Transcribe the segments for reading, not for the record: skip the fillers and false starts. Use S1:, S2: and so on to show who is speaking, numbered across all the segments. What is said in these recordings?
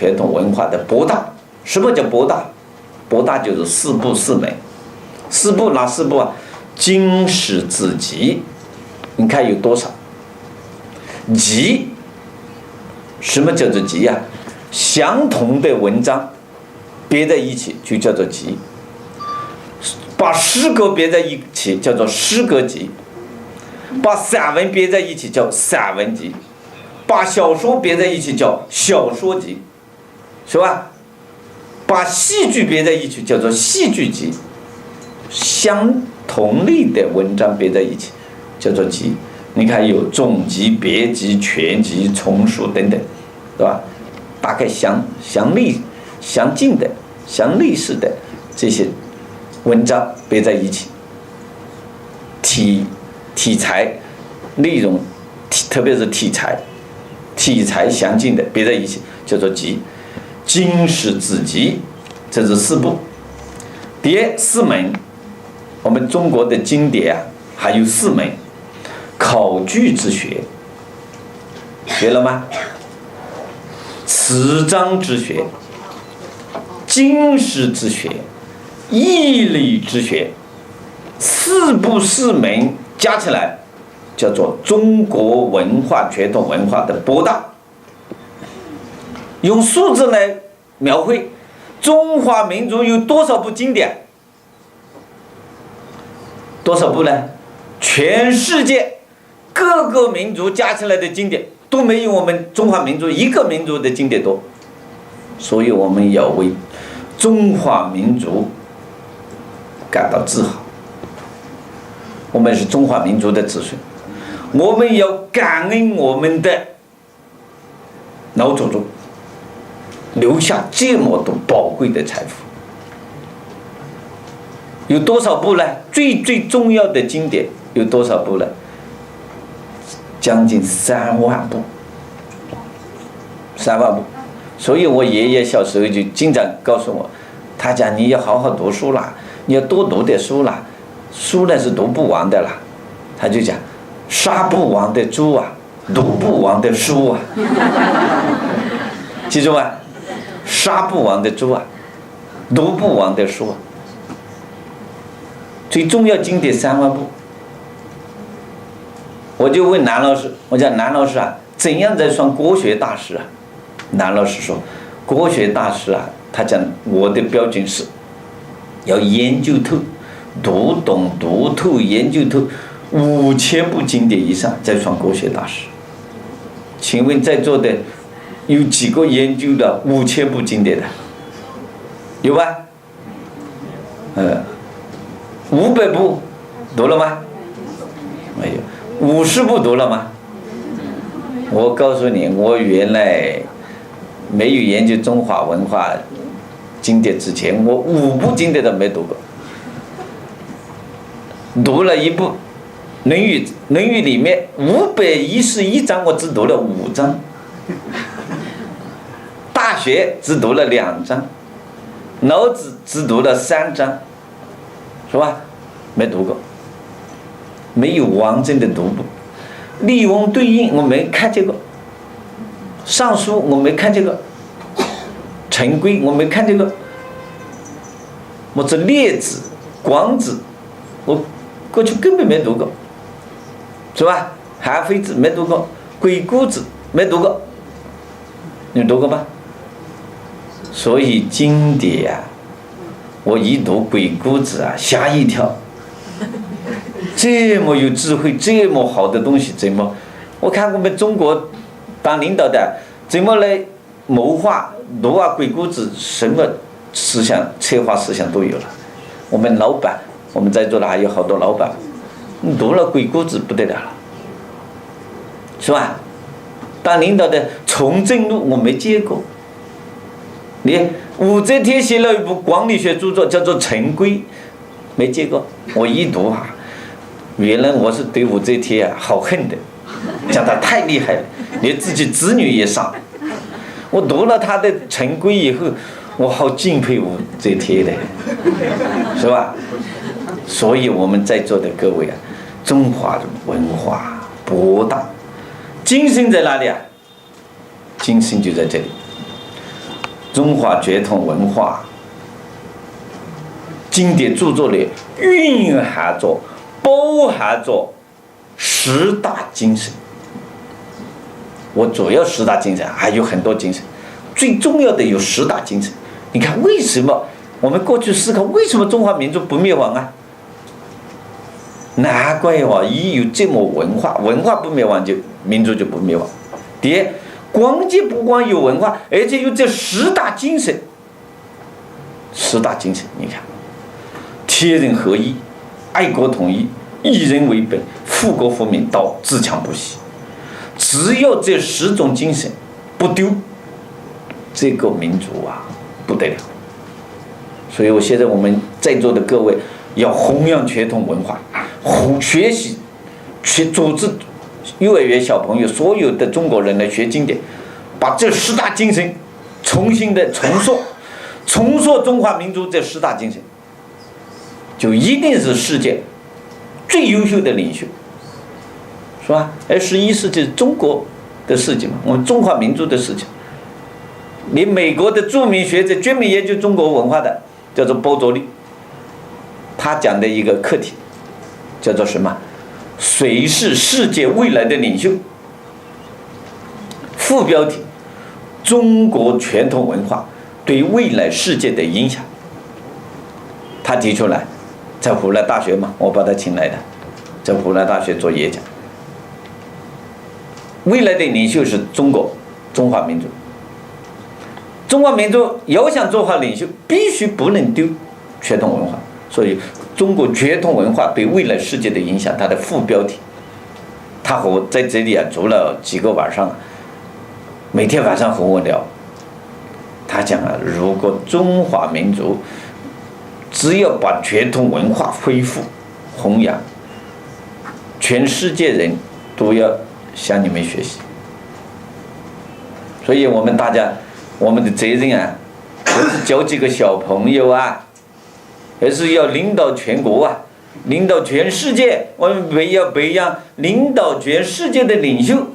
S1: 传统文化的博大。什么叫博大？博大就是四部四美。四部哪四部啊？经史子集，你看有多少？集，什么叫做集啊？相同的文章别在一起就叫做集，把诗歌别在一起叫做诗歌集，把散文别在一起叫散文集，把小说别在一起叫小说集，是吧？把戏剧别在一起叫做戏剧集，相同类的文章别在一起叫做集。你看有总集、别集、全集、丛书等等，对吧？大概相近的、相类似的这些文章别在一起，题材、内容，特别是题材相近的别在一起叫做集。经史子集，这是四部。第四门，我们中国的经典啊，还有四门：考据之学，学了吗？词章之学、经史之学、义理之学，四部四门加起来，叫做中国文化传统文化的博大。用数字来描绘中华民族有多少部经典？多少部呢？全世界各个民族加起来的经典都没有我们中华民族一个民族的经典多，所以我们要为中华民族感到自豪。我们是中华民族的子孙，我们要感恩我们的老祖宗留下这么多宝贵的财富。有多少部呢？最重要的经典有多少部呢？将近3万部，3万部。所以我爷爷小时候就经常告诉我，他讲你要好好读书啦，你要多读点书啦，书呢是读不完的啦。他就讲，杀不完的猪啊，读不完的书啊，记住吗？杀不完的猪啊，读不完的书啊。最重要经典3万部。我就问南老师，我讲南老师啊，怎样才算国学大师啊？南老师说，国学大师啊，他讲我的标准是要研究透、读懂、读透、研究透5000部经典以上，才算国学大师。请问在座的有几个研究了5000部经典的？有吧？500部读了吗？没有。50部读了吗？我告诉你，我原来没有研究中华文化经典之前，我5部经典都没读过。读了一部《论语》，《论语》里面511章，我只读了5章；《大学》只读了2章；老子只读了3章，是吧？没读过。没有完整的读过，例文对应我没看见过，尚书我没看见过，陈规我没看见过，我这列子、广子，我过去根本没读过，是吧？韩非子没读过，鬼谷子没读过，你读过吧？所以经典啊，我一读鬼谷子啊，吓一跳。这么有智慧，这么好的东西，怎么？我看我们中国当领导的怎么来谋划读啊鬼谷子，什么思想、策划思想都有了。我们老板，我们在座的还有好多老板，读了鬼谷子不得了了，是吧？当领导的从政路我没见过。你武则天写了一部管理学著作，叫做《陈规》，没见过。我一读啊。原来我是对武则天啊好恨的，讲他太厉害了，连自己子女也杀。我读了他的《陈规》以后，我好敬佩武则天的，是吧？所以我们在座的各位啊，中华文化博大，精神在哪里啊？精神就在这里。中华传统文化经典著作里蕴含着、包含着10大精神。我主要10大精神，还有很多精神，最重要的有10大精神。你看，为什么我们过去思考，为什么中华民族不灭亡啊？难怪一有这么文化不灭亡，就民族就不灭亡。第一，不光有文化，而且有这10大精神。10大精神，你看，天人合一，爱国统一，以人为本，富国富民，到自强不息。只要这10种精神不丢，这个民族不得了。所以我现在我们在座的各位要弘扬传统文化，学习，组织幼儿园小朋友，所有的中国人来学经典，把这10大精神重新的重塑中华民族这10大精神，就一定是世界最优秀的领袖，是吧？21世纪中国的事情嘛，我们中华民族的事情。连美国的著名学者专门研究中国文化的，叫做包卓利，他讲的一个课题叫做什么？谁是世界未来的领袖？副标题：中国传统文化对未来世界的影响。他提出来，在湖南大学嘛，我把他请来的，在湖南大学做演讲。未来的领袖是中华民族。中华民族要想做好领袖，必须不能丢传统文化。所以，中国传统文化对未来世界的影响，它的副标题，他和我在这里住了几个晚上，每天晚上和我聊。他讲如果中华民族只要把传统文化恢复弘扬，全世界人都要向你们学习。所以我们大家，我们的责任不是教几个小朋友而是要领导全国领导全世界。我们要培养领导全世界的领袖，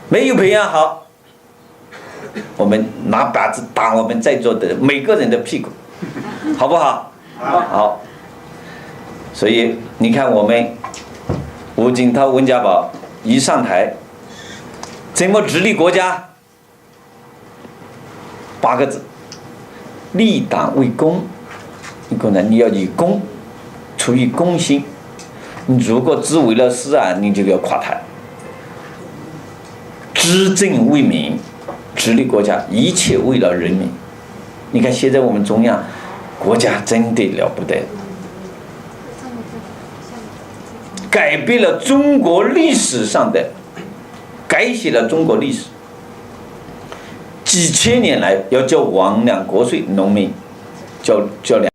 S1: 没有培养好，我们拿把子打我们在座的每个人的屁股，好不好？好。所以你看，我们吴景涛、温家宝一上台，怎么治理国家？8个字：立党为公。一个呢，你要以公，出于公心。你如果只为了私你就要垮台。执政为民，治理国家，一切为了人民。你看现在我们中央国家真的了不得，改变了中国历史上的，改写了中国历史。几千年来要交亡粮国税，农民交粮。